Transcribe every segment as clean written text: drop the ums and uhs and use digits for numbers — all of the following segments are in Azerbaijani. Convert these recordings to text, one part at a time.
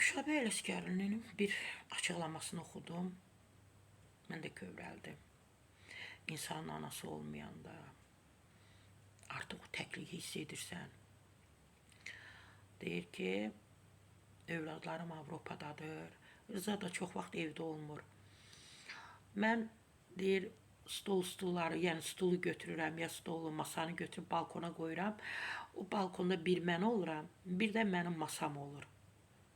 Nüşabə Ələsgərlinin bir açıqlamasını oxudum. Mən də kövrəldim. İnsanın anası olmayanda artıq o təkliyi hiss edirsən. Deyir ki, övladlarım Avropadadır. Rıza da çox vaxt evdə olmur. Mən deyir, stulları, yəni stulu götürürəm, ya stolu, masanı götürüb balkona qoyuram. O balkonda bir mən oluram, bir də mənim masam olur.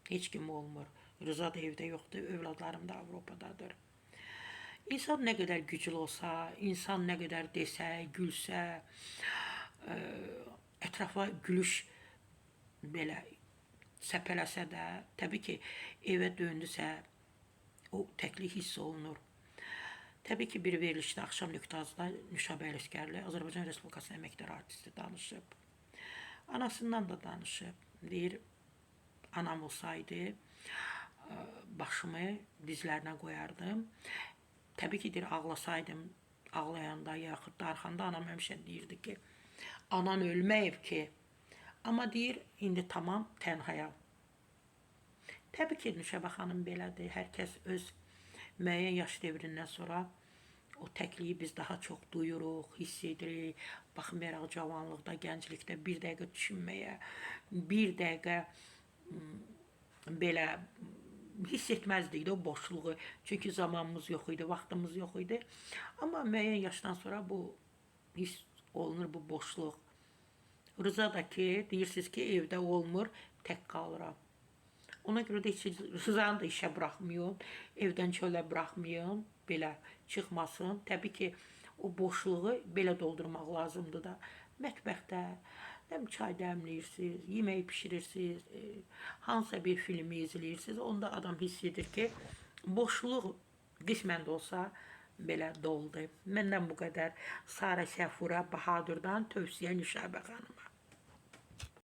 Heç kim olmur. Rıza da evdə yoxdur, övladlarım da Avropadadır. İnsan nə qədər güclü olsa, insan nə qədər desə, gülsə, ətrafa gülüş belə səpələsə də, təbii ki, evə döndüsə, o təklik hiss olunur. Təbii ki, bir verilişdə Axşam Nüqtazda Nüşabə Ələsgərli, Azərbaycan Respublikasının əməkdar artisti danışıb. Anasından da danışıb. Deyir, anam olsaydı, başımı dizlərinə qoyardım. Təbii ki, deyir, ağlasaydım, ağlayanda, yaxud darxanda anam həmişə deyirdi ki, anan ölməyib ki, amma deyir, indi tamam tənhayam. Təbii ki, Nüşabə xanım belədir. Hər kəs öz müəyyən yaş devrindən sonra o təkliyi biz daha çox duyuruq, hiss edirik. Baxmayaraq cavanlıqda, gənclikdə bir dəqiqə düşünməyə, bir dəqiqə belə hiss etməzdik də o boşluğu. Çünki zamanımız yox idi, vaxtımız yox idi. Amma müəyyən yaşdan sonra bu hiss olunur, bu boşluq. Rıza da ki, deyirsiniz ki, evdə olmur, tək qalıram. Ona görə də heç Rızanı da işə buraxmayın, evdən çölə buraxmayın, belə çıxmasın. Təbii ki, o boşluğu belə doldurmaq lazımdır da. Mətbəxdə, çay dəmləyirsiniz, yemək pişirirsiniz, hansısa bir filmi izləyirsiniz. Onda adam hiss edir ki, boşluq qismən də olsa belə doldu. Məndən bu qədər. Sara Səfura Bahadırdan tövsiyə Nüşabə xanıma.